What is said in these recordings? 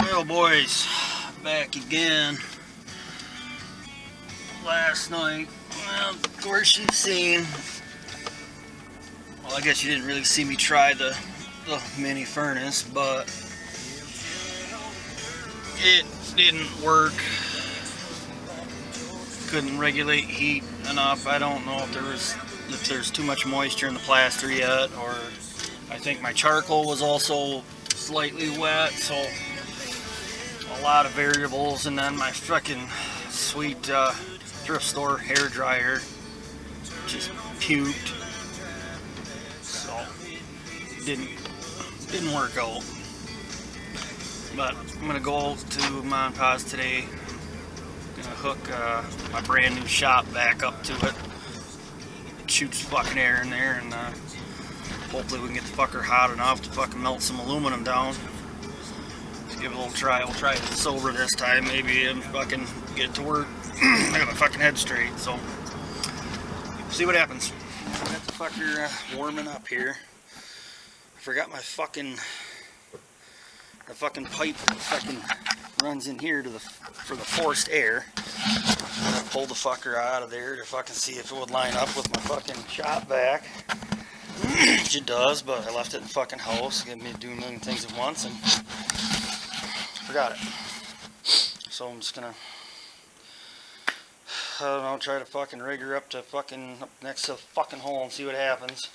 Well, boys, back again. Last night, well, of course you've seen. Well, I guess you didn't really see me try the mini furnace, but it didn't work. Couldn't regulate heat enough. I don't know if there's too much moisture in the plaster yet, or I think my charcoal was also slightly wet, so a lot of variables. And then my fucking sweet thrift store hair dryer just puked, so didn't work out. But I'm gonna go to Mom and Pa's today. Gonna hook my brand new shop back up to it. It shoots fucking air in there, and hopefully we can get the fucker hot enough to fucking melt some aluminum down. Let's give it a little try. We'll try it sober this time, maybe, and fucking get it to work. I got my fucking head straight, so see what happens. Got the fucker warming up here. I forgot my fucking pipe that fucking runs in here for the forced air. I pulled the fucker out of there to fucking see if it would line up with my fucking shop vac. Which it does, but I left it in the fucking house. Get me to do a million things at once and forgot it. So I'm just gonna, I don't know, try to fucking rig her up next to the fucking hole and see what happens.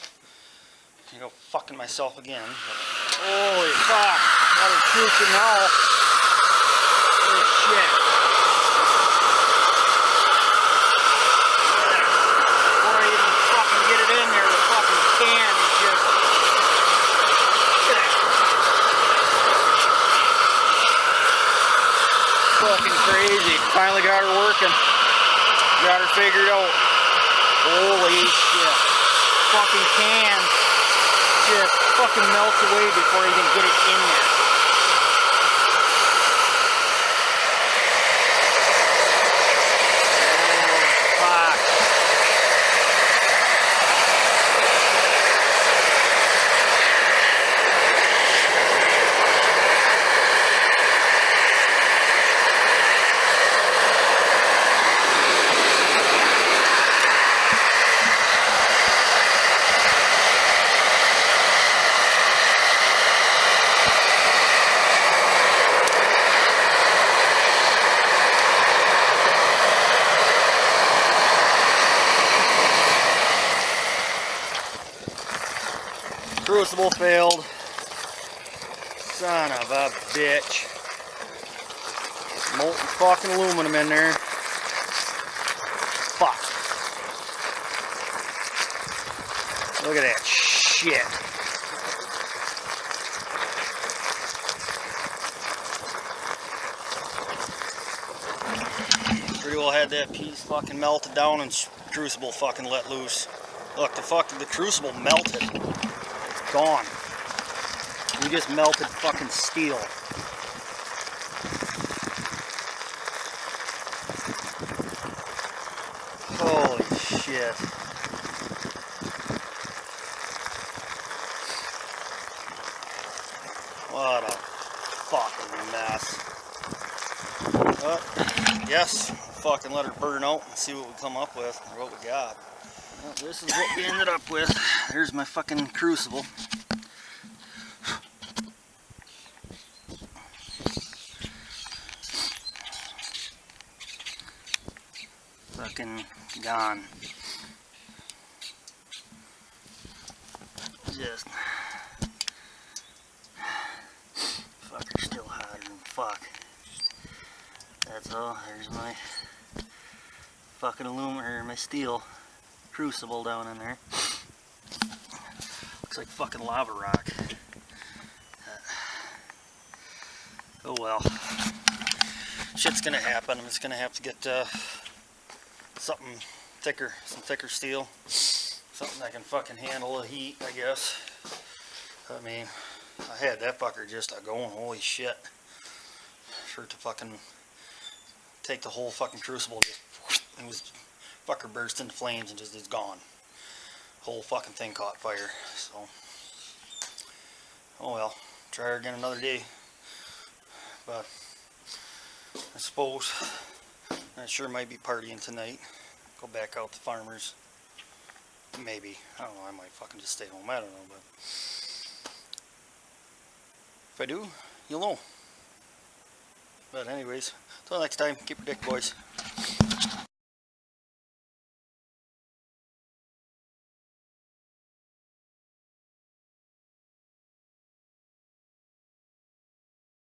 I'm gonna go fucking myself again. But, holy fuck! Got her puking now. Holy shit. Before I even fucking get it in there, the fucking can is just... fucking crazy. Finally got her working. Got her figured out. Holy shit. Fucking can just fucking melts away before you can get it in there. Crucible failed. Son of a bitch. Molten fucking aluminum in there. Fuck. Look at that shit. Pretty well had that piece fucking melted down and crucible fucking let loose. Look, the crucible melted. Gone. We just melted fucking steel. Holy shit. What a fucking mess. But, yes, fucking let her burn out and see what we come up with, or what we got. Well, this is what we ended up with. There's my fucking crucible. Fucking gone. Just fucker's still hotter than fuck. That's all. There's my fucking aluminum, or my steel crucible down in there. Looks like fucking lava rock. Oh well. Shit's gonna happen. I'm just gonna have to get something thicker, some thicker steel. Something that can fucking handle the heat, I guess. I mean, I had that fucker just going, holy shit. For it to fucking take the whole fucking crucible, just, it was fucker burst into flames and just is gone. Whole fucking thing caught fire. So, oh well, try her again another day. but I suppose I sure might be partying tonight. Go back out to Farmers. Maybe. I don't know, I might fucking just stay home. I don't know, but if I do, you'll know. But anyways, till next time, keep your dick, boys.